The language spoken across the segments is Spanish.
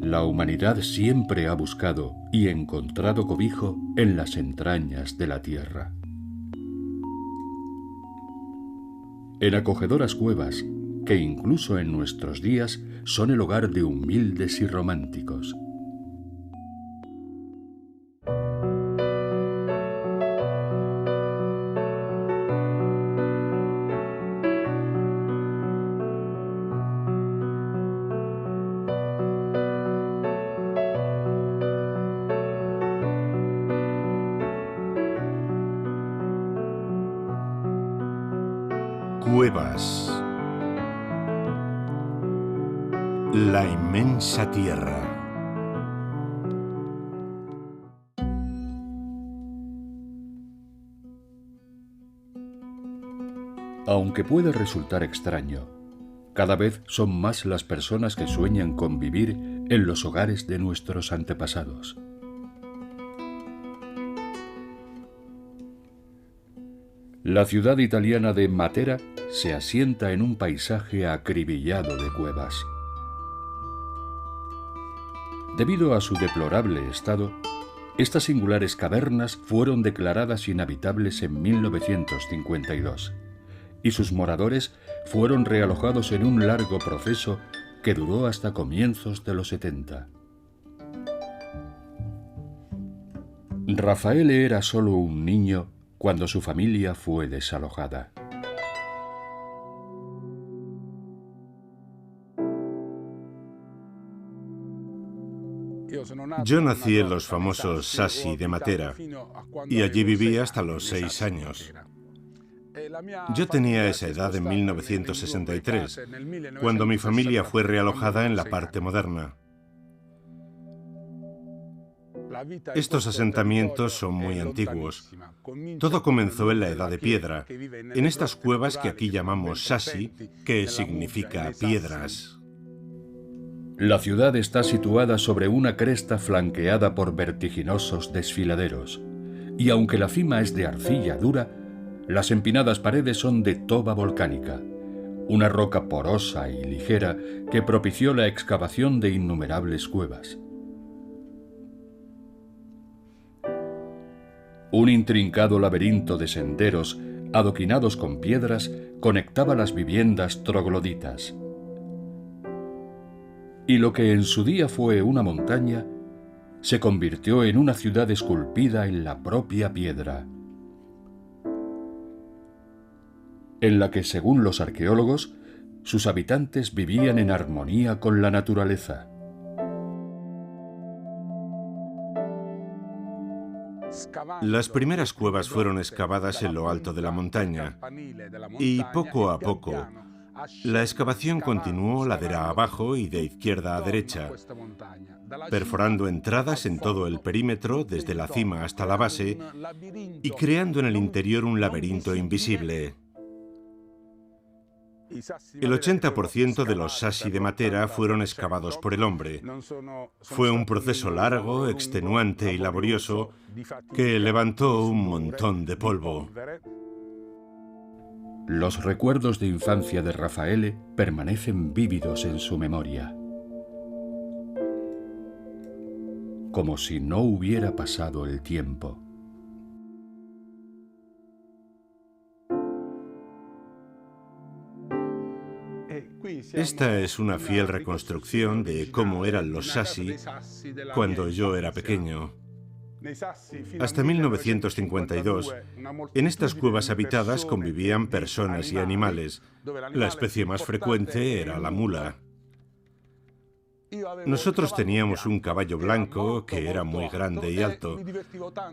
La humanidad siempre ha buscado y encontrado cobijo en las entrañas de la tierra. En acogedoras cuevas, que incluso en nuestros días son el hogar de humildes y románticos. Cuevas. La inmensa tierra. Aunque puede resultar extraño, cada vez son más las personas que sueñan con vivir en los hogares de nuestros antepasados. La ciudad italiana de Matera se asienta en un paisaje acribillado de cuevas. Debido a su deplorable estado, estas singulares cavernas fueron declaradas inhabitables en 1952 y sus moradores fueron realojados en un largo proceso que duró hasta comienzos de los 70. Raffaele era solo un niño cuando su familia fue desalojada. Yo nací en los famosos Sassi de Matera y allí viví hasta los 6 años. Yo tenía esa edad en 1963, cuando mi familia fue realojada en la parte moderna. Estos asentamientos son muy antiguos. Todo comenzó en la Edad de Piedra, en estas cuevas que aquí llamamos Sassi, que significa piedras. La ciudad está situada sobre una cresta flanqueada por vertiginosos desfiladeros, y aunque la cima es de arcilla dura, las empinadas paredes son de toba volcánica, una roca porosa y ligera que propició la excavación de innumerables cuevas. Un intrincado laberinto de senderos adoquinados con piedras conectaba las viviendas trogloditas. Y lo que en su día fue una montaña, se convirtió en una ciudad esculpida en la propia piedra, en la que, según los arqueólogos, sus habitantes vivían en armonía con la naturaleza. Las primeras cuevas fueron excavadas en lo alto de la montaña y poco a poco la excavación continuó ladera abajo y de izquierda a derecha, perforando entradas en todo el perímetro desde la cima hasta la base y creando en el interior un laberinto invisible. El 80% de los Sassi de Matera fueron excavados por el hombre. Fue un proceso largo, extenuante y laborioso que levantó un montón de polvo. Los recuerdos de infancia de Raffaele permanecen vívidos en su memoria, como si no hubiera pasado el tiempo. Esta es una fiel reconstrucción de cómo eran los Sassi cuando yo era pequeño. Hasta 1952, en estas cuevas habitadas convivían personas y animales. La especie más frecuente era la mula. Nosotros teníamos un caballo blanco que era muy grande y alto.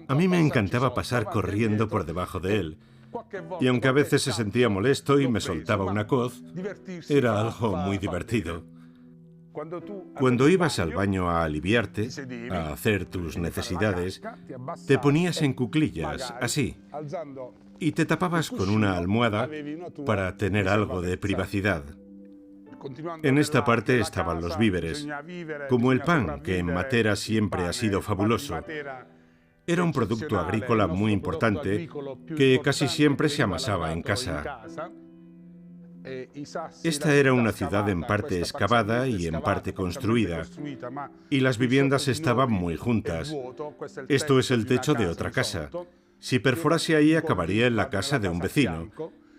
A mí me encantaba pasar corriendo por debajo de él. Y aunque a veces se sentía molesto y me soltaba una coz, era algo muy divertido. Cuando ibas al baño a aliviarte, a hacer tus necesidades, te ponías en cuclillas, así, y te tapabas con una almohada para tener algo de privacidad. En esta parte estaban los víveres, como el pan, que en Matera siempre ha sido fabuloso. Era un producto agrícola muy importante que casi siempre se amasaba en casa. Esta era una ciudad en parte excavada y en parte construida, y las viviendas estaban muy juntas. Esto es el techo de otra casa. Si perforase ahí, acabaría en la casa de un vecino,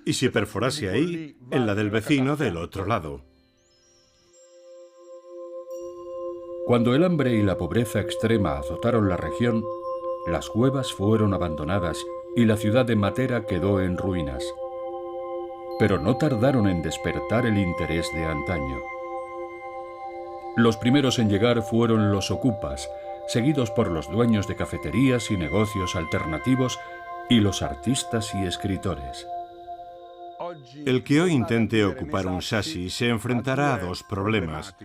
y si perforase ahí, en la del vecino del otro lado. Cuando el hambre y la pobreza extrema azotaron la región, las cuevas fueron abandonadas y la ciudad de Matera quedó en ruinas. Pero no tardaron en despertar el interés de antaño. Los primeros en llegar fueron los okupas, seguidos por los dueños de cafeterías y negocios alternativos y los artistas y escritores. El que hoy intente ocupar un shashi se enfrentará a dos problemas.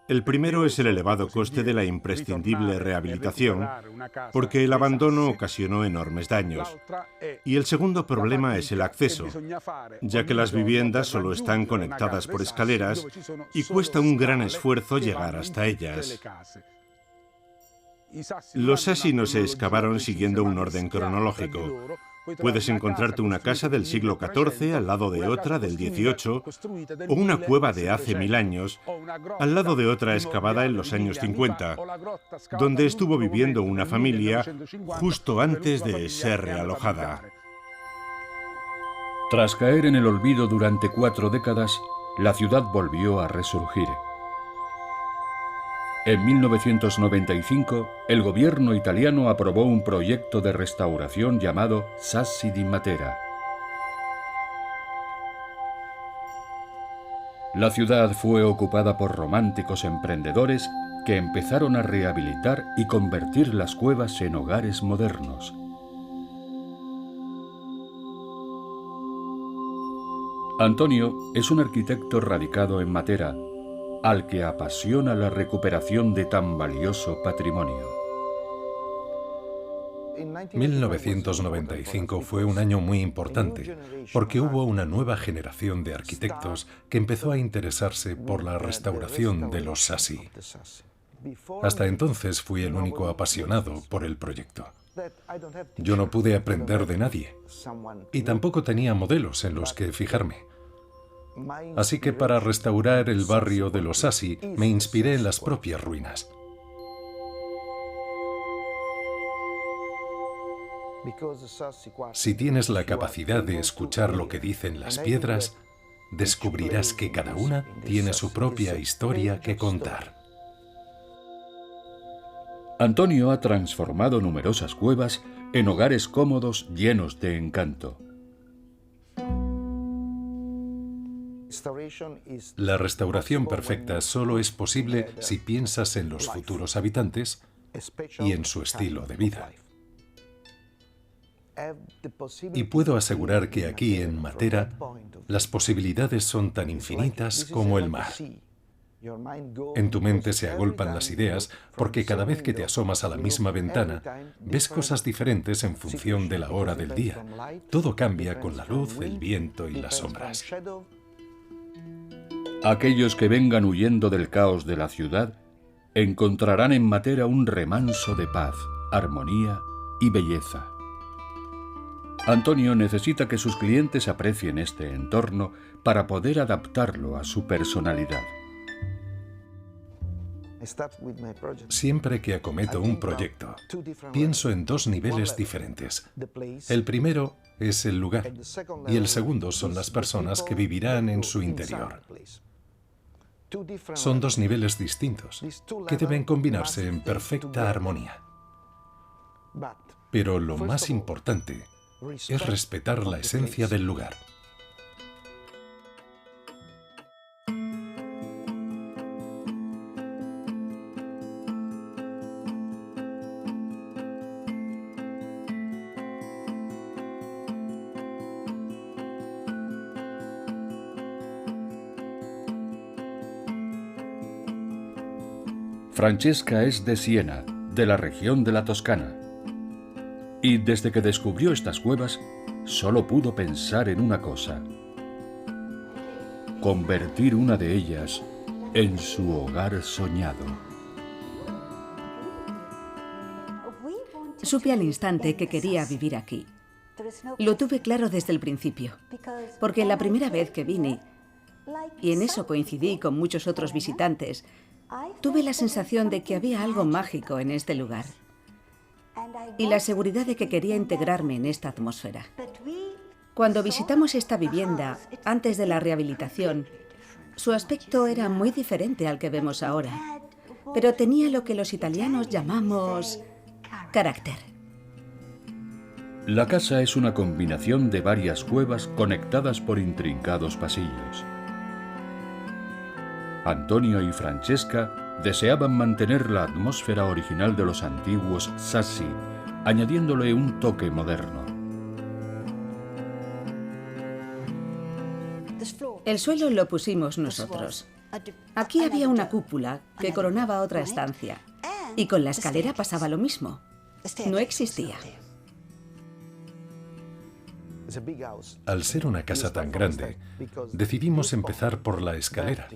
El primero es el elevado coste de la imprescindible rehabilitación, porque el abandono ocasionó enormes daños. Y el segundo problema es el acceso, ya que las viviendas solo están conectadas por escaleras y cuesta un gran esfuerzo llegar hasta ellas. Los shashi no se excavaron siguiendo un orden cronológico. Puedes encontrarte una casa del siglo XIV al lado de otra del XVIII, o una cueva de hace 1000 años al lado de otra excavada en los años 50, donde estuvo viviendo una familia justo antes de ser realojada. Tras caer en el olvido durante 4 décadas, la ciudad volvió a resurgir. En 1995, el gobierno italiano aprobó un proyecto de restauración llamado Sassi di Matera. La ciudad fue ocupada por románticos emprendedores que empezaron a rehabilitar y convertir las cuevas en hogares modernos. Antonio es un arquitecto radicado en Matera, al que apasiona la recuperación de tan valioso patrimonio. 1995 fue un año muy importante, porque hubo una nueva generación de arquitectos que empezó a interesarse por la restauración de los Sassi. Hasta entonces fui el único apasionado por el proyecto. Yo no pude aprender de nadie, y tampoco tenía modelos en los que fijarme. Así que para restaurar el barrio de los Sassi me inspiré en las propias ruinas. Si tienes la capacidad de escuchar lo que dicen las piedras, descubrirás que cada una tiene su propia historia que contar. Antonio ha transformado numerosas cuevas en hogares cómodos llenos de encanto. La restauración perfecta solo es posible si piensas en los futuros habitantes y en su estilo de vida. Y puedo asegurar que aquí en Matera las posibilidades son tan infinitas como el mar. En tu mente se agolpan las ideas porque cada vez que te asomas a la misma ventana ves cosas diferentes en función de la hora del día. Todo cambia con la luz, el viento y las sombras. Aquellos que vengan huyendo del caos de la ciudad encontrarán en Matera un remanso de paz, armonía y belleza. Antonio necesita que sus clientes aprecien este entorno para poder adaptarlo a su personalidad. Siempre que acometo un proyecto, pienso en 2 niveles diferentes. El primero es el lugar y el segundo son las personas que vivirán en su interior. Son 2 niveles distintos que deben combinarse en perfecta armonía. Pero lo más importante es respetar la esencia del lugar. Francesca es de Siena, de la región de la Toscana. Y desde que descubrió estas cuevas, solo pudo pensar en una cosa: convertir una de ellas en su hogar soñado. Supe al instante que quería vivir aquí. Lo tuve claro desde el principio, porque la primera vez que vine, y en eso coincidí con muchos otros visitantes, tuve la sensación de que había algo mágico en este lugar y la seguridad de que quería integrarme en esta atmósfera. Cuando visitamos esta vivienda, antes de la rehabilitación, su aspecto era muy diferente al que vemos ahora, pero tenía lo que los italianos llamamos carácter. La casa es una combinación de varias cuevas conectadas por intrincados pasillos. Antonio y Francesca deseaban mantener la atmósfera original de los antiguos Sassi, añadiéndole un toque moderno. El suelo lo pusimos nosotros. Aquí había una cúpula que coronaba otra estancia, y con la escalera pasaba lo mismo. No existía. Al ser una casa tan grande, decidimos empezar por la escalera,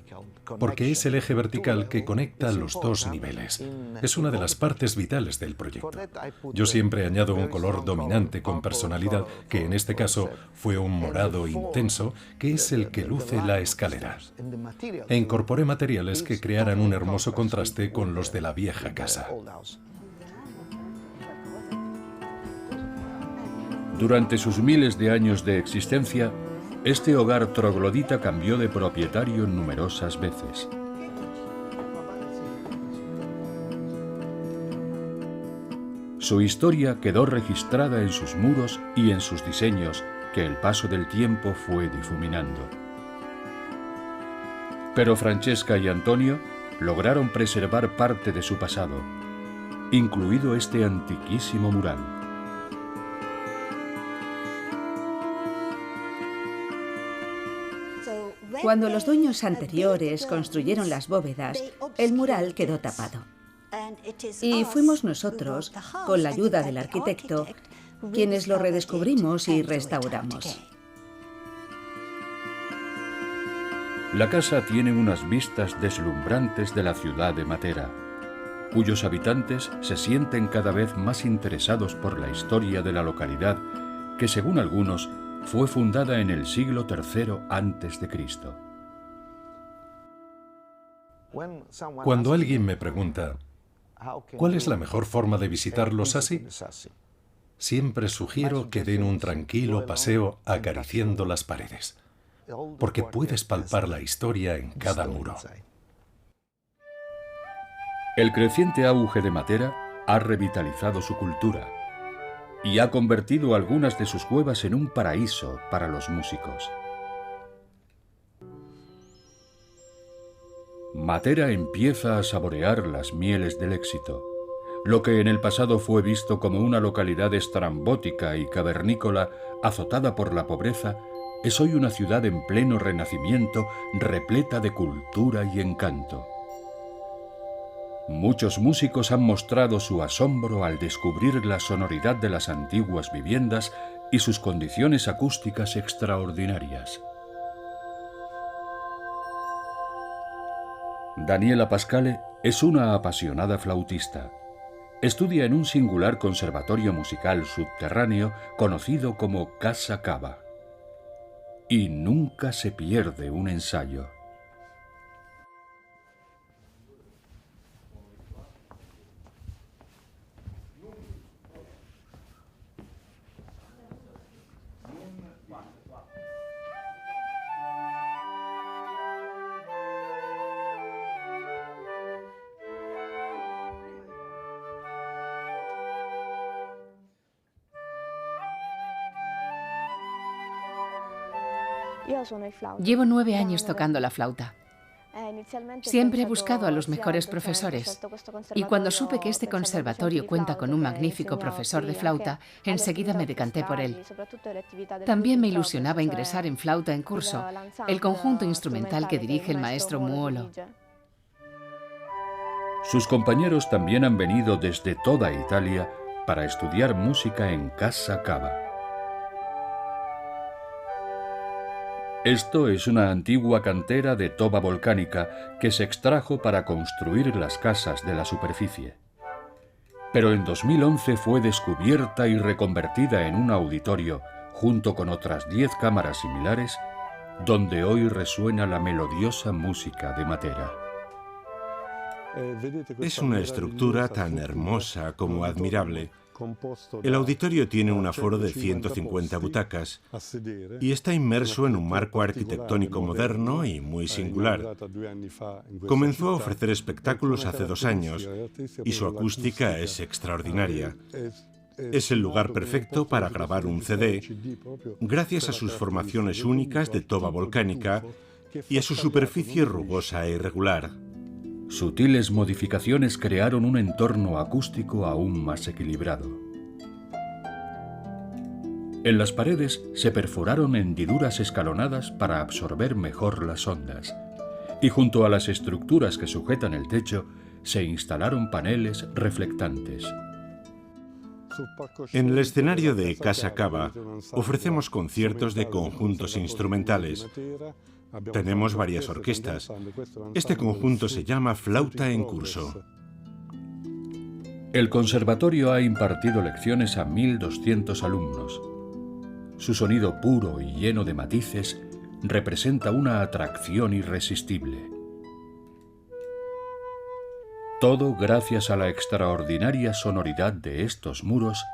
porque es el eje vertical que conecta los dos niveles. Es una de las partes vitales del proyecto. Yo siempre añado un color dominante con personalidad, que en este caso fue un morado intenso, que es el que luce la escalera. E incorporé materiales que crearan un hermoso contraste con los de la vieja casa. Durante sus miles de años de existencia, este hogar troglodita cambió de propietario numerosas veces. Su historia quedó registrada en sus muros y en sus diseños, que el paso del tiempo fue difuminando. Pero Francesca y Antonio lograron preservar parte de su pasado, incluido este antiquísimo mural. Cuando los dueños anteriores construyeron las bóvedas, el mural quedó tapado. Y fuimos nosotros, con la ayuda del arquitecto, quienes lo redescubrimos y restauramos. La casa tiene unas vistas deslumbrantes de la ciudad de Matera, cuyos habitantes se sienten cada vez más interesados por la historia de la localidad, que según algunos fue fundada en el siglo III a.C. Cuando alguien me pregunta, ¿cuál es la mejor forma de visitar los Sassi? Siempre sugiero que den un tranquilo paseo acariciando las paredes, porque puedes palpar la historia en cada muro. El creciente auge de Matera ha revitalizado su cultura y ha convertido algunas de sus cuevas en un paraíso para los músicos. Matera empieza a saborear las mieles del éxito. Lo que en el pasado fue visto como una localidad estrambótica y cavernícola azotada por la pobreza, es hoy una ciudad en pleno renacimiento, repleta de cultura y encanto. Muchos músicos han mostrado su asombro al descubrir la sonoridad de las antiguas viviendas y sus condiciones acústicas extraordinarias. Daniela Pascale es una apasionada flautista. Estudia en un singular conservatorio musical subterráneo conocido como Casa Cava. Y nunca se pierde un ensayo. Llevo 9 años tocando la flauta. Siempre he buscado a los mejores profesores y cuando supe que este conservatorio cuenta con un magnífico profesor de flauta, enseguida me decanté por él. También me ilusionaba ingresar en flauta en curso, el conjunto instrumental que dirige el maestro Muolo. Sus compañeros también han venido desde toda Italia para estudiar música en Casa Cava. Esto es una antigua cantera de toba volcánica que se extrajo para construir las casas de la superficie. Pero en 2011 fue descubierta y reconvertida en un auditorio, junto con otras 10 cámaras similares, donde hoy resuena la melodiosa música de Matera. Es una estructura tan hermosa como admirable. El auditorio tiene un aforo de 150 butacas y está inmerso en un marco arquitectónico moderno y muy singular. Comenzó a ofrecer espectáculos hace 2 años y su acústica es extraordinaria. Es el lugar perfecto para grabar un CD, gracias a sus formaciones únicas de toba volcánica y a su superficie rugosa e irregular. Sutiles modificaciones crearon un entorno acústico aún más equilibrado. En las paredes se perforaron hendiduras escalonadas para absorber mejor las ondas, y junto a las estructuras que sujetan el techo se instalaron paneles reflectantes. En el escenario de Casa Cava ofrecemos conciertos de conjuntos instrumentales. Tenemos varias orquestas. Este conjunto se llama Flauta en Curso. El conservatorio ha impartido lecciones a 1.200 alumnos. Su sonido puro y lleno de matices representa una atracción irresistible. Todo gracias a la extraordinaria sonoridad de estos muros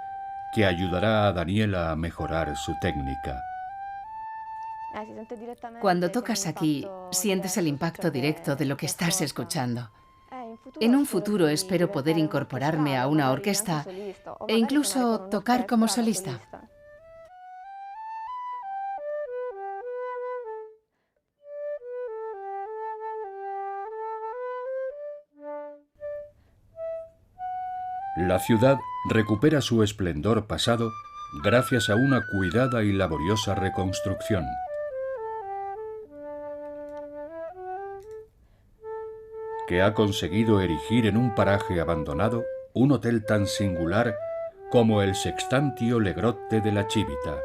que ayudará a Daniela a mejorar su técnica. Cuando tocas aquí, sientes el impacto directo de lo que estás escuchando. En un futuro espero poder incorporarme a una orquesta e incluso tocar como solista. La ciudad recupera su esplendor pasado gracias a una cuidada y laboriosa reconstrucción. Que ha conseguido erigir en un paraje abandonado un hotel tan singular como el Sextantio Le Grotte de la Civita.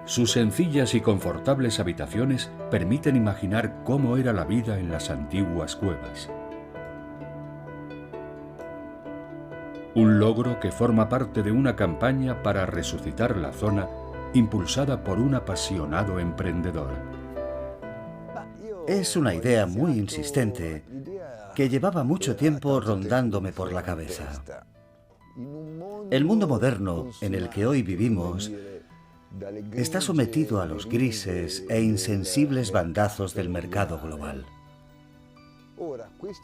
Sus sencillas y confortables habitaciones permiten imaginar cómo era la vida en las antiguas cuevas. Un logro que forma parte de una campaña para resucitar la zona impulsada por un apasionado emprendedor. Es una idea muy insistente que llevaba mucho tiempo rondándome por la cabeza. El mundo moderno en el que hoy vivimos está sometido a los grises e insensibles bandazos del mercado global.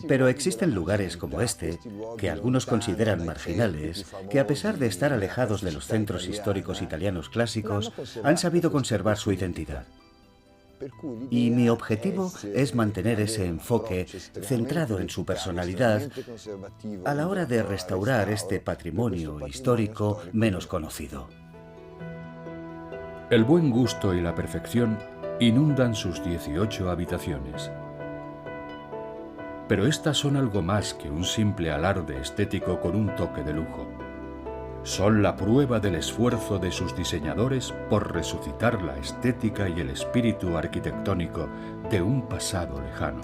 Pero existen lugares como este, que algunos consideran marginales, que a pesar de estar alejados de los centros históricos italianos clásicos, han sabido conservar su identidad. Y mi objetivo es mantener ese enfoque centrado en su personalidad a la hora de restaurar este patrimonio histórico menos conocido. El buen gusto y la perfección inundan sus 18 habitaciones. Pero estas son algo más que un simple alarde estético con un toque de lujo. Son la prueba del esfuerzo de sus diseñadores por resucitar la estética y el espíritu arquitectónico de un pasado lejano.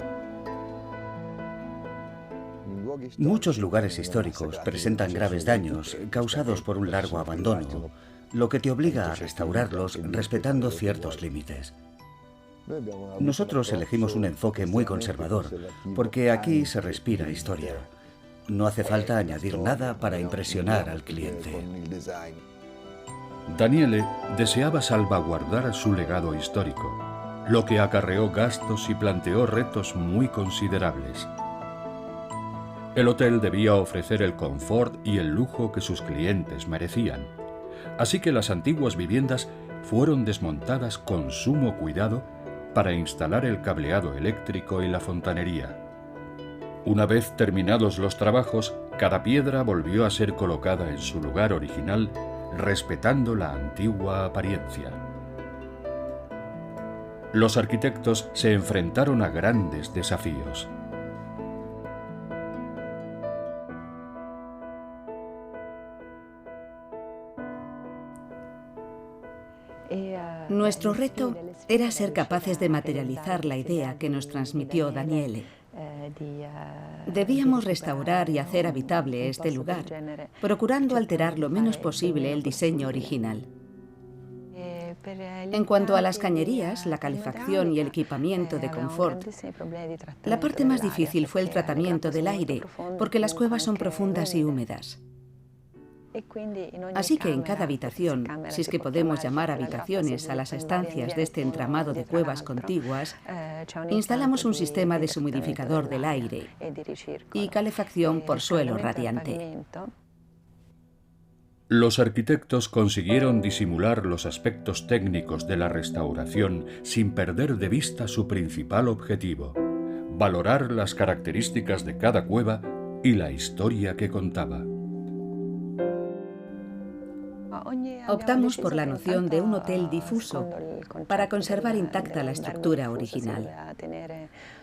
Muchos lugares históricos presentan graves daños causados por un largo abandono, lo que te obliga a restaurarlos respetando ciertos límites. Nosotros elegimos un enfoque muy conservador, porque aquí se respira historia. No hace falta añadir nada para impresionar al cliente. Daniele deseaba salvaguardar su legado histórico, lo que acarreó gastos y planteó retos muy considerables. El hotel debía ofrecer el confort y el lujo que sus clientes merecían, así que las antiguas viviendas fueron desmontadas con sumo cuidado para instalar el cableado eléctrico y la fontanería. Una vez terminados los trabajos, cada piedra volvió a ser colocada en su lugar original, respetando la antigua apariencia. Los arquitectos se enfrentaron a grandes desafíos. Nuestro reto era ser capaces de materializar la idea que nos transmitió Daniele Debíamos restaurar y hacer habitable este lugar, procurando alterar lo menos posible el diseño original. En cuanto a las cañerías, la calefacción y el equipamiento de confort, la parte más difícil fue el tratamiento del aire, porque las cuevas son profundas y húmedas. Así que en cada habitación, si es que podemos llamar habitaciones a las estancias de este entramado de cuevas contiguas, instalamos un sistema deshumidificador del aire y calefacción por suelo radiante. Los arquitectos consiguieron disimular los aspectos técnicos de la restauración sin perder de vista su principal objetivo: valorar las características de cada cueva y la historia que contaba. Optamos por la noción de un hotel difuso para conservar intacta la estructura original.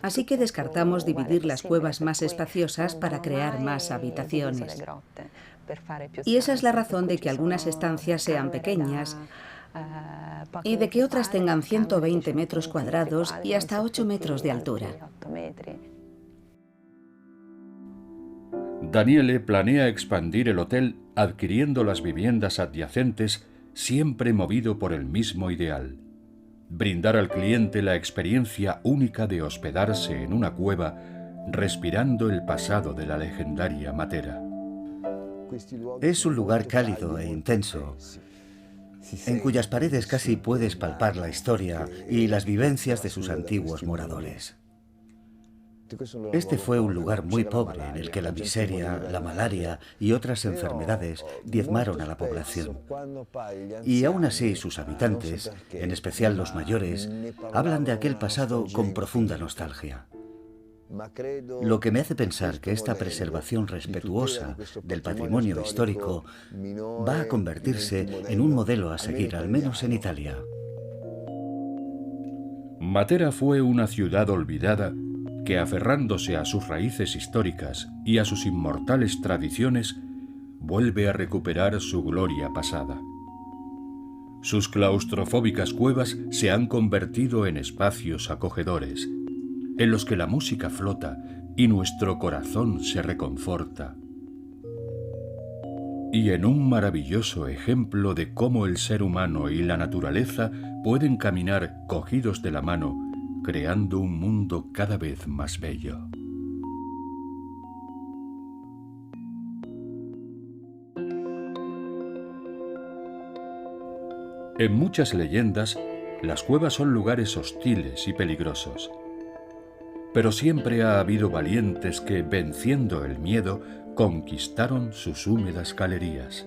Así que descartamos dividir las cuevas más espaciosas para crear más habitaciones. Y esa es la razón de que algunas estancias sean pequeñas y de que otras tengan 120 metros cuadrados y hasta 8 metros de altura. Daniele planea expandir el hotel adquiriendo las viviendas adyacentes, siempre movido por el mismo ideal: brindar al cliente la experiencia única de hospedarse en una cueva respirando el pasado de la legendaria Matera. Es un lugar cálido e intenso, en cuyas paredes casi puedes palpar la historia y las vivencias de sus antiguos moradores. Este fue un lugar muy pobre en el que la miseria, la malaria y otras enfermedades diezmaron a la población. Y aún así sus habitantes, en especial los mayores, hablan de aquel pasado con profunda nostalgia. Lo que me hace pensar que esta preservación respetuosa del patrimonio histórico va a convertirse en un modelo a seguir, al menos en Italia. Matera fue una ciudad olvidada que, aferrándose a sus raíces históricas y a sus inmortales tradiciones, vuelve a recuperar su gloria pasada. Sus claustrofóbicas cuevas se han convertido en espacios acogedores, en los que la música flota y nuestro corazón se reconforta. Y en un maravilloso ejemplo de cómo el ser humano y la naturaleza pueden caminar cogidos de la mano, creando un mundo cada vez más bello. En muchas leyendas, las cuevas son lugares hostiles y peligrosos. Pero siempre ha habido valientes que, venciendo el miedo, conquistaron sus húmedas galerías.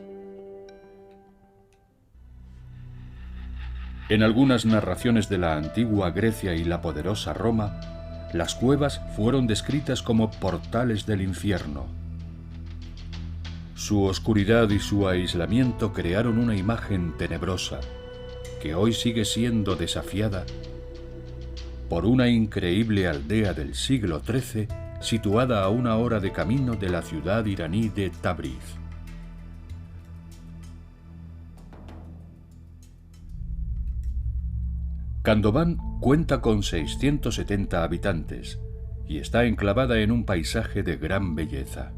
En algunas narraciones de la antigua Grecia y la poderosa Roma, las cuevas fueron descritas como portales del infierno. Su oscuridad y su aislamiento crearon una imagen tenebrosa, que hoy sigue siendo desafiada por una increíble aldea del siglo XIII situada a 1 hora de camino de la ciudad iraní de Tabriz. Kandován cuenta con 670 habitantes y está enclavada en un paisaje de gran belleza,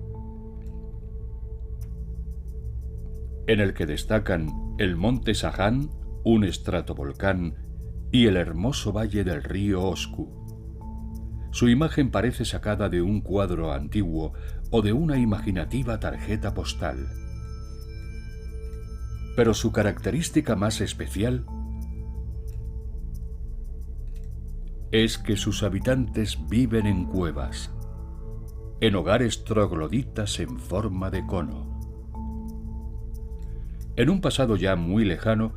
en el que destacan el monte Saján, un estratovolcán, y el hermoso valle del río Osku. Su imagen parece sacada de un cuadro antiguo o de una imaginativa tarjeta postal. Pero su característica más especial es que sus habitantes viven en cuevas, en hogares trogloditas en forma de cono. En un pasado ya muy lejano,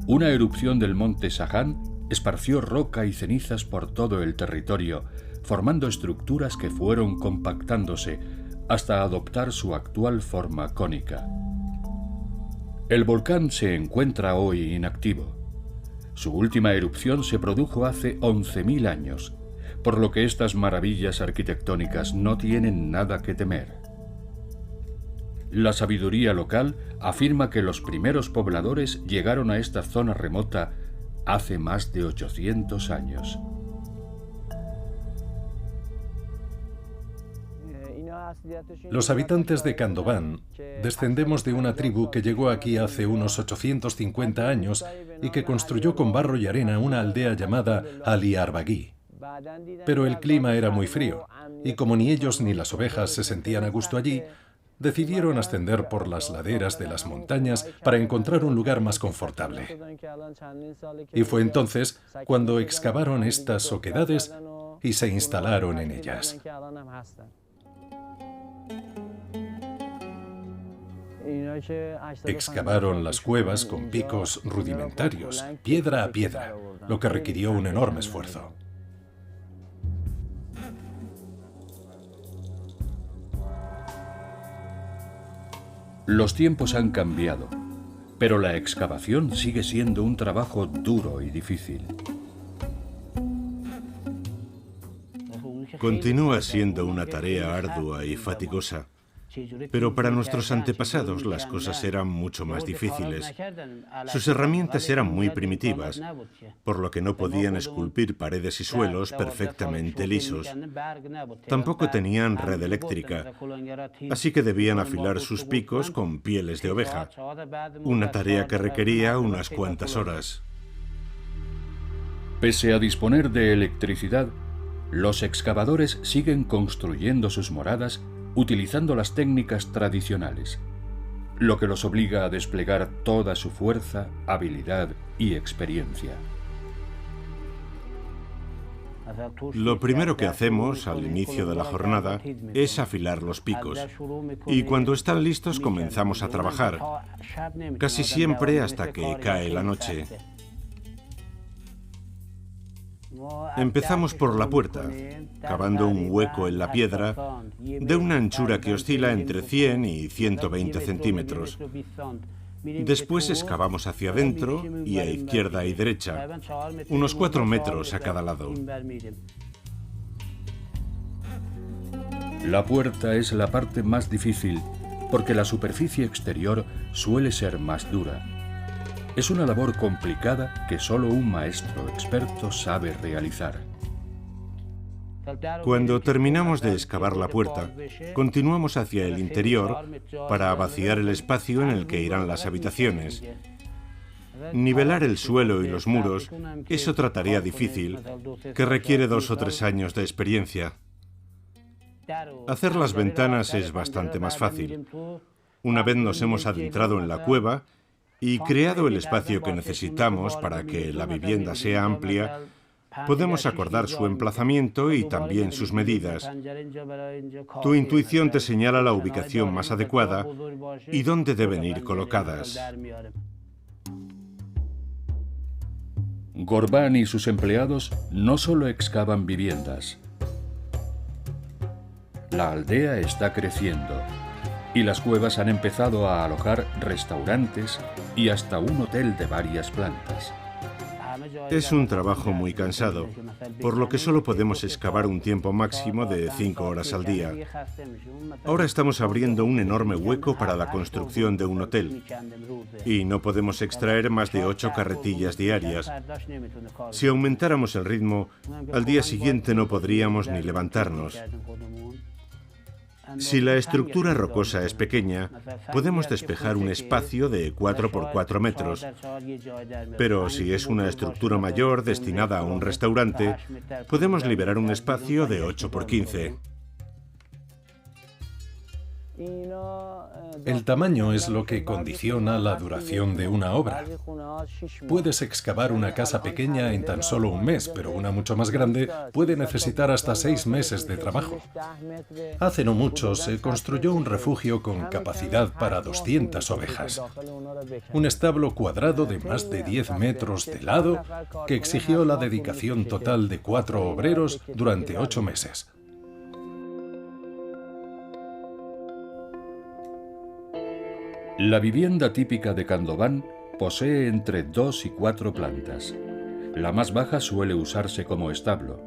una erupción del monte Saján esparció roca y cenizas por todo el territorio, formando estructuras que fueron compactándose hasta adoptar su actual forma cónica. El volcán se encuentra hoy inactivo. Su última erupción se produjo hace 11.000 años, por lo que estas maravillas arquitectónicas no tienen nada que temer. La sabiduría local afirma que los primeros pobladores llegaron a esta zona remota hace más de 800 años. Los habitantes de Kandován descendemos de una tribu que llegó aquí hace unos 850 años y que construyó con barro y arena una aldea llamada Ali Arbagí. Pero el clima era muy frío, y como ni ellos ni las ovejas se sentían a gusto allí, decidieron ascender por las laderas de las montañas para encontrar un lugar más confortable. Y fue entonces cuando excavaron estas oquedades y se instalaron en ellas. Excavaron las cuevas con picos rudimentarios, piedra a piedra, lo que requirió un enorme esfuerzo. Los tiempos han cambiado, pero la excavación sigue siendo un trabajo duro y difícil. Continúa siendo una tarea ardua y fatigosa, pero para nuestros antepasados las cosas eran mucho más difíciles. Sus herramientas eran muy primitivas, por lo que no podían esculpir paredes y suelos perfectamente lisos. Tampoco tenían red eléctrica, así que debían afilar sus picos con pieles de oveja, una tarea que requería unas cuantas horas. Pese a disponer de electricidad, los excavadores siguen construyendo sus moradas utilizando las técnicas tradicionales, lo que los obliga a desplegar toda su fuerza, habilidad y experiencia. Lo primero que hacemos al inicio de la jornada es afilar los picos, y cuando están listos comenzamos a trabajar, casi siempre hasta que cae la noche. Empezamos por la puerta, cavando un hueco en la piedra de una anchura que oscila entre 100 y 120 centímetros. Después excavamos hacia adentro y a izquierda y derecha, unos 4 metros a cada lado. La puerta es la parte más difícil porque la superficie exterior suele ser más dura. Es una labor complicada que solo un maestro experto sabe realizar. Cuando terminamos de excavar la puerta, continuamos hacia el interior para vaciar el espacio en el que irán las habitaciones. Nivelar el suelo y los muros es otra tarea difícil que requiere 2 o 3 años de experiencia. Hacer las ventanas es bastante más fácil. Una vez nos hemos adentrado en la cueva y creado el espacio que necesitamos para que la vivienda sea amplia, podemos acordar su emplazamiento y también sus medidas. Tu intuición te señala la ubicación más adecuada y dónde deben ir colocadas. Gorbán y sus empleados no solo excavan viviendas. La aldea está creciendo y las cuevas han empezado a alojar restaurantes y hasta un hotel de varias plantas. Es un trabajo muy cansado, por lo que solo podemos excavar un tiempo máximo de 5 horas al día. Ahora estamos abriendo un enorme hueco para la construcción de un hotel y no podemos extraer más de 8 carretillas diarias. Si aumentáramos el ritmo, al día siguiente no podríamos ni levantarnos. Si la estructura rocosa es pequeña, podemos despejar un espacio de 4 por 4 metros. Pero si es una estructura mayor destinada a un restaurante, podemos liberar un espacio de 8 por 15. El tamaño es lo que condiciona la duración de una obra. Puedes excavar una casa pequeña en tan solo un mes, pero una mucho más grande puede necesitar hasta 6 meses de trabajo. Hace no mucho se construyó un refugio con capacidad para 200 ovejas. Un establo cuadrado de más de 10 metros de lado que exigió la dedicación total de 4 obreros durante 8 meses. La vivienda típica de Kandován posee entre 2 y 4 plantas. La más baja suele usarse como establo.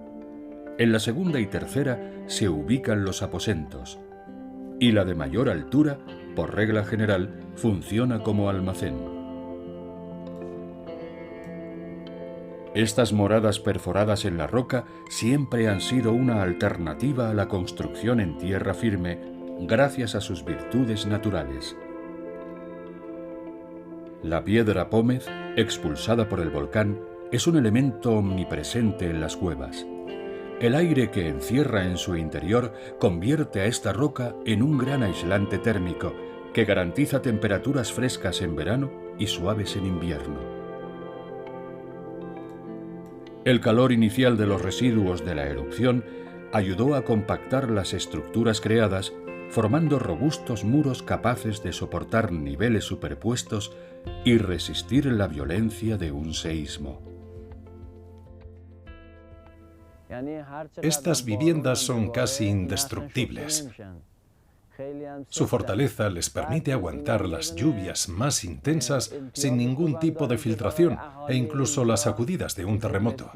En la segunda y tercera se ubican los aposentos. Y la de mayor altura, por regla general, funciona como almacén. Estas moradas perforadas en la roca siempre han sido una alternativa a la construcción en tierra firme gracias a sus virtudes naturales. La piedra pómez, expulsada por el volcán, es un elemento omnipresente en las cuevas. El aire que encierra en su interior convierte a esta roca en un gran aislante térmico que garantiza temperaturas frescas en verano y suaves en invierno. El calor inicial de los residuos de la erupción ayudó a compactar las estructuras creadas, formando robustos muros capaces de soportar niveles superpuestos y resistir la violencia de un seísmo. Estas viviendas son casi indestructibles. Su fortaleza les permite aguantar las lluvias más intensas sin ningún tipo de filtración e incluso las sacudidas de un terremoto.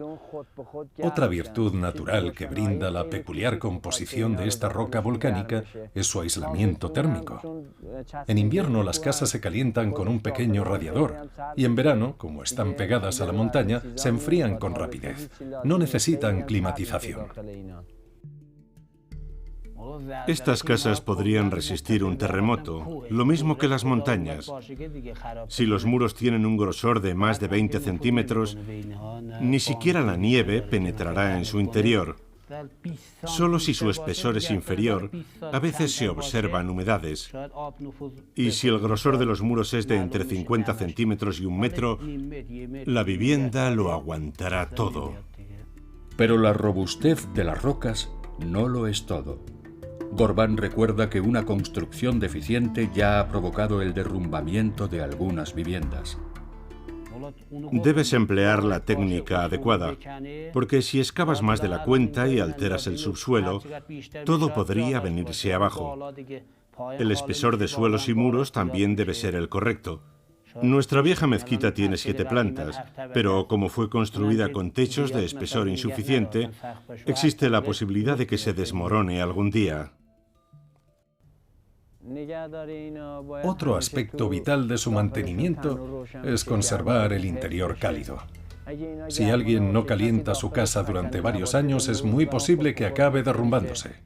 Otra virtud natural que brinda la peculiar composición de esta roca volcánica es su aislamiento térmico. En invierno las casas se calientan con un pequeño radiador y en verano, como están pegadas a la montaña, se enfrían con rapidez. No necesitan climatización. Estas casas podrían resistir un terremoto, lo mismo que las montañas. Si los muros tienen un grosor de más de 20 centímetros, ni siquiera la nieve penetrará en su interior. Solo si su espesor es inferior, a veces se observan humedades. Y si el grosor de los muros es de entre 50 centímetros y 1 metro, la vivienda lo aguantará todo. Pero la robustez de las rocas no lo es todo. Gorban recuerda que una construcción deficiente ya ha provocado el derrumbamiento de algunas viviendas. Debes emplear la técnica adecuada, porque si excavas más de la cuenta y alteras el subsuelo, todo podría venirse abajo. El espesor de suelos y muros también debe ser el correcto. Nuestra vieja mezquita tiene 7 plantas, pero como fue construida con techos de espesor insuficiente, existe la posibilidad de que se desmorone algún día. Otro aspecto vital de su mantenimiento es conservar el interior cálido. Si alguien no calienta su casa durante varios años, es muy posible que acabe derrumbándose.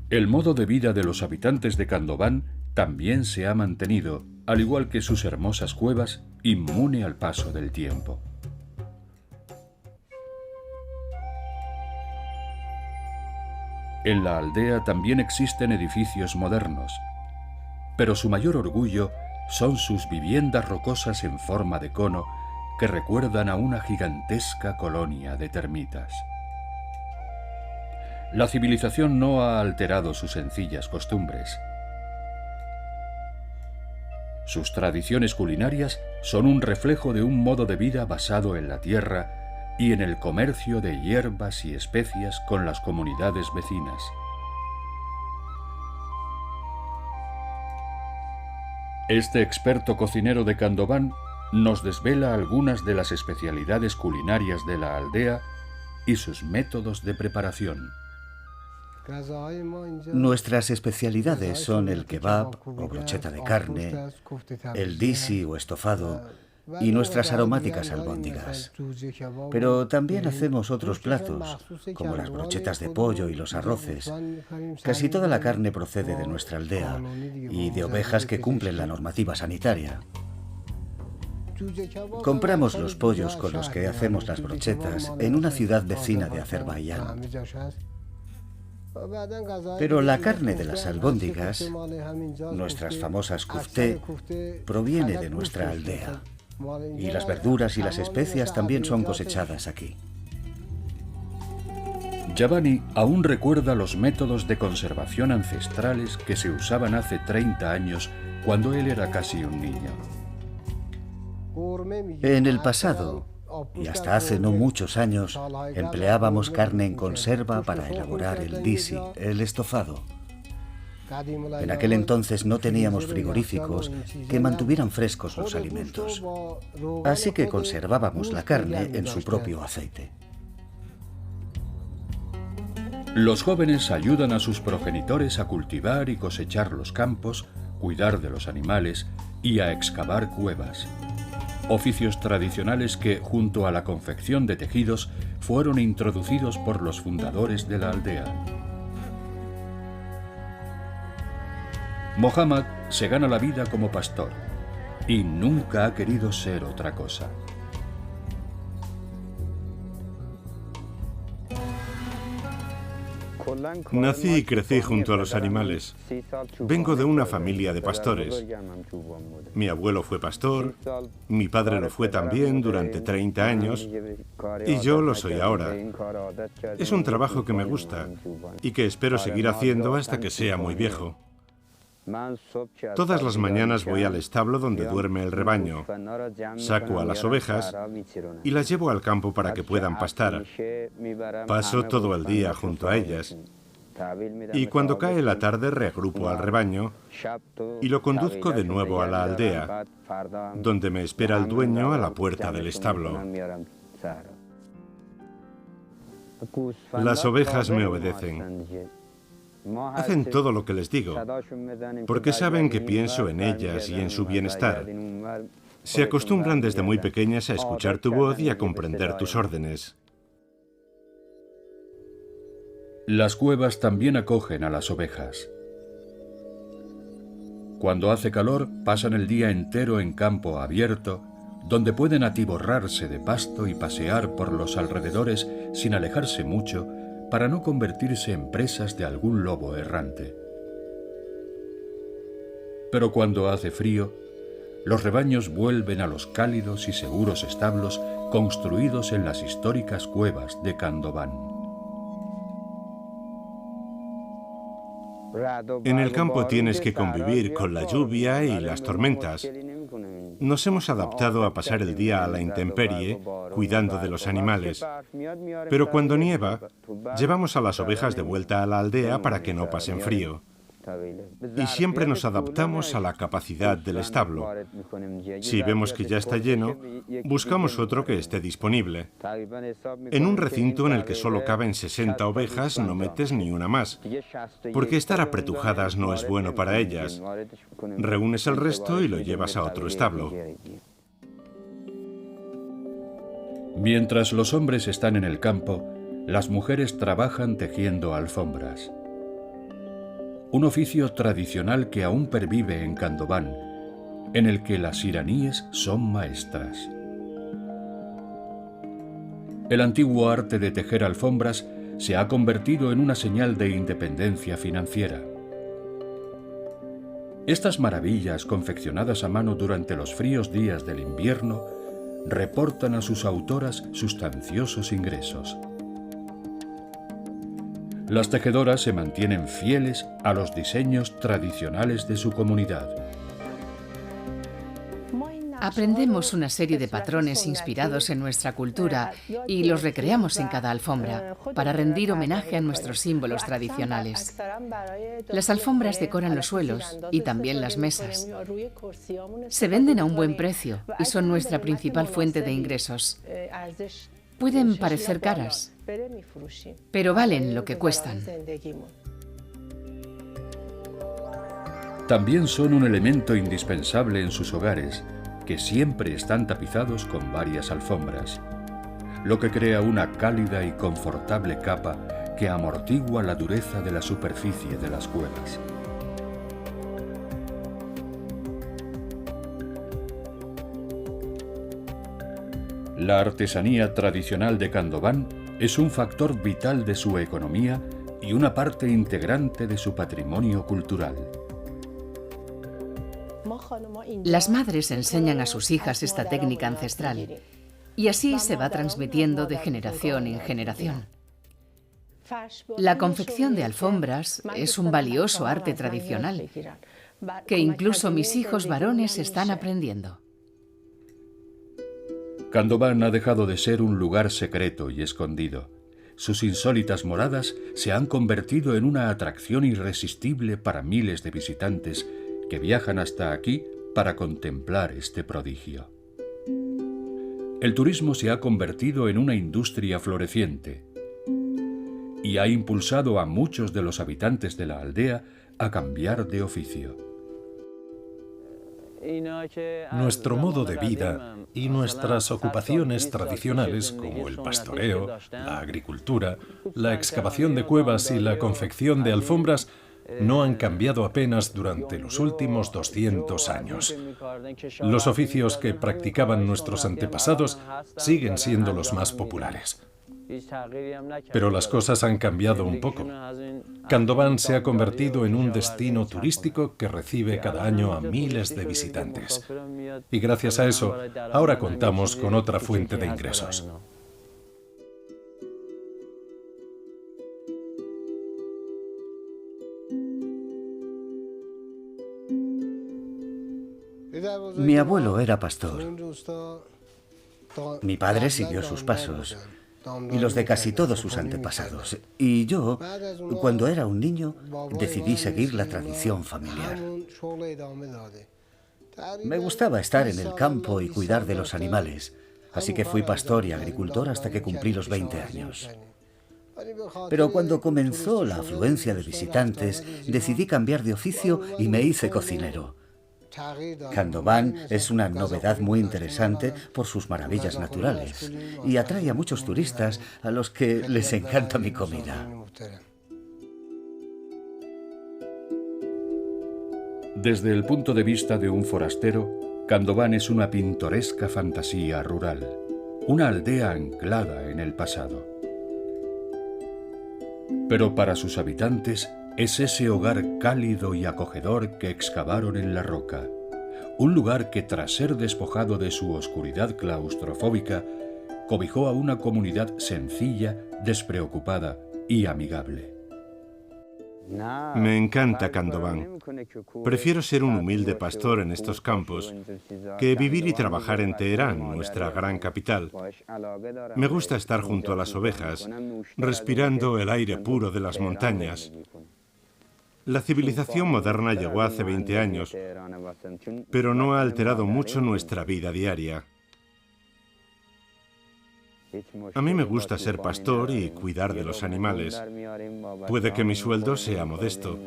El modo de vida de los habitantes de Khandoban también se ha mantenido, al igual que sus hermosas cuevas, inmune al paso del tiempo. En la aldea también existen edificios modernos, pero su mayor orgullo son sus viviendas rocosas en forma de cono que recuerdan a una gigantesca colonia de termitas. La civilización no ha alterado sus sencillas costumbres. Sus tradiciones culinarias son un reflejo de un modo de vida basado en la tierra y en el comercio de hierbas y especias con las comunidades vecinas. Este experto cocinero de Khandoban nos desvela algunas de las especialidades culinarias de la aldea y sus métodos de preparación. Nuestras especialidades son el kebab o brocheta de carne, el disi o estofado y nuestras aromáticas albóndigas. Pero también hacemos otros platos, como las brochetas de pollo y los arroces. Casi toda la carne procede de nuestra aldea y de ovejas que cumplen la normativa sanitaria. Compramos los pollos con los que hacemos las brochetas en una ciudad vecina de Azerbaiyán. Pero la carne de las albóndigas, nuestras famosas kufte, proviene de nuestra aldea. Y las verduras y las especias también son cosechadas aquí. Yabani aún recuerda los métodos de conservación ancestrales que se usaban hace 30 años cuando él era casi un niño. En el pasado, y hasta hace no muchos años, empleábamos carne en conserva para elaborar el disi, el estofado. En aquel entonces no teníamos frigoríficos que mantuvieran frescos los alimentos, así que conservábamos la carne en su propio aceite. Los jóvenes ayudan a sus progenitores a cultivar y cosechar los campos, cuidar de los animales y a excavar cuevas. Oficios tradicionales que, junto a la confección de tejidos, fueron introducidos por los fundadores de la aldea. Mohammad se gana la vida como pastor y nunca ha querido ser otra cosa. Nací y crecí junto a los animales. Vengo de una familia de pastores. Mi abuelo fue pastor, mi padre lo fue también durante 30 años y yo lo soy ahora. Es un trabajo que me gusta y que espero seguir haciendo hasta que sea muy viejo. Todas las mañanas voy al establo donde duerme el rebaño, saco a las ovejas y las llevo al campo para que puedan pastar. Paso todo el día junto a ellas y cuando cae la tarde reagrupo al rebaño y lo conduzco de nuevo a la aldea, donde me espera el dueño a la puerta del establo. Las ovejas me obedecen. Hacen todo lo que les digo, porque saben que pienso en ellas y en su bienestar. Se acostumbran desde muy pequeñas a escuchar tu voz y a comprender tus órdenes. Las cuevas también acogen a las ovejas. Cuando hace calor, pasan el día entero en campo abierto, donde pueden atiborrarse de pasto y pasear por los alrededores sin alejarse mucho, para no convertirse en presas de algún lobo errante. Pero cuando hace frío, los rebaños vuelven a los cálidos y seguros establos construidos en las históricas cuevas de Khandován. En el campo tienes que convivir con la lluvia y las tormentas. Nos hemos adaptado a pasar el día a la intemperie, cuidando de los animales. Pero cuando nieva, llevamos a las ovejas de vuelta a la aldea para que no pasen frío. Y siempre nos adaptamos a la capacidad del establo. Si vemos que ya está lleno, buscamos otro que esté disponible. En un recinto en el que solo caben 60 ovejas, no metes ni una más, porque estar apretujadas no es bueno para ellas. Reúnes el resto y lo llevas a otro establo. Mientras los hombres están en el campo, las mujeres trabajan tejiendo alfombras. Un oficio tradicional que aún pervive en Khandován, en el que las iraníes son maestras. El antiguo arte de tejer alfombras se ha convertido en una señal de independencia financiera. Estas maravillas confeccionadas a mano durante los fríos días del invierno reportan a sus autoras sustanciosos ingresos. Las tejedoras se mantienen fieles a los diseños tradicionales de su comunidad. Aprendemos una serie de patrones inspirados en nuestra cultura y los recreamos en cada alfombra para rendir homenaje a nuestros símbolos tradicionales. Las alfombras decoran los suelos y también las mesas. Se venden a un buen precio y son nuestra principal fuente de ingresos. Pueden parecer caras, pero valen lo que cuestan. También son un elemento indispensable en sus hogares, que siempre están tapizados con varias alfombras, lo que crea una cálida y confortable capa que amortigua la dureza de la superficie de las cuevas. La artesanía tradicional de Khandován es un factor vital de su economía y una parte integrante de su patrimonio cultural. Las madres enseñan a sus hijas esta técnica ancestral y así se va transmitiendo de generación en generación. La confección de alfombras es un valioso arte tradicional que incluso mis hijos varones están aprendiendo. Khandován ha dejado de ser un lugar secreto y escondido. Sus insólitas moradas se han convertido en una atracción irresistible para miles de visitantes que viajan hasta aquí para contemplar este prodigio. El turismo se ha convertido en una industria floreciente y ha impulsado a muchos de los habitantes de la aldea a cambiar de oficio. Nuestro modo de vida y nuestras ocupaciones tradicionales, como el pastoreo, la agricultura, la excavación de cuevas y la confección de alfombras, no han cambiado apenas durante los últimos 200 años. Los oficios que practicaban nuestros antepasados siguen siendo los más populares. Pero las cosas han cambiado un poco. Khandován se ha convertido en un destino turístico que recibe cada año a miles de visitantes. Y gracias a eso, ahora contamos con otra fuente de ingresos. Mi abuelo era pastor. Mi padre siguió sus pasos y los de casi todos sus antepasados. Y yo, cuando era un niño, decidí seguir la tradición familiar. Me gustaba estar en el campo y cuidar de los animales, así que fui pastor y agricultor hasta que cumplí los 20 años. Pero cuando comenzó la afluencia de visitantes, decidí cambiar de oficio y me hice cocinero. Khandován es una novedad muy interesante por sus maravillas naturales y atrae a muchos turistas a los que les encanta mi comida. Desde el punto de vista de un forastero, Khandován es una pintoresca fantasía rural, una aldea anclada en el pasado. Pero para sus habitantes es ese hogar cálido y acogedor que excavaron en la roca, un lugar que tras ser despojado de su oscuridad claustrofóbica, cobijó a una comunidad sencilla, despreocupada y amigable. Me encanta Khandován. Prefiero ser un humilde pastor en estos campos que vivir y trabajar en Teherán, nuestra gran capital. Me gusta estar junto a las ovejas, respirando el aire puro de las montañas. La civilización moderna llegó hace 20 años, pero no ha alterado mucho nuestra vida diaria. A mí me gusta ser pastor y cuidar de los animales. Puede que mi sueldo sea modesto,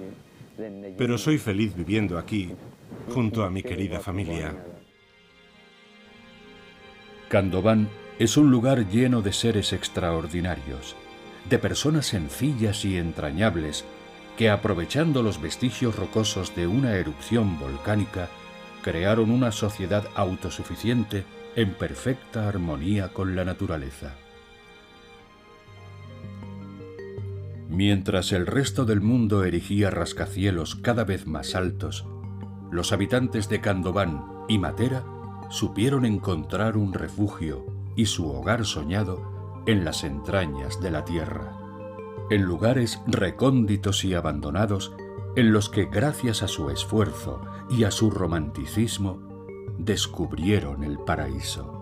pero soy feliz viviendo aquí, junto a mi querida familia. Khandován es un lugar lleno de seres extraordinarios, de personas sencillas y entrañables que, aprovechando los vestigios rocosos de una erupción volcánica, crearon una sociedad autosuficiente en perfecta armonía con la naturaleza. Mientras el resto del mundo erigía rascacielos cada vez más altos, los habitantes de Khandován y Matera supieron encontrar un refugio y su hogar soñado en las entrañas de la tierra, en lugares recónditos y abandonados en los que, gracias a su esfuerzo y a su romanticismo, descubrieron el paraíso.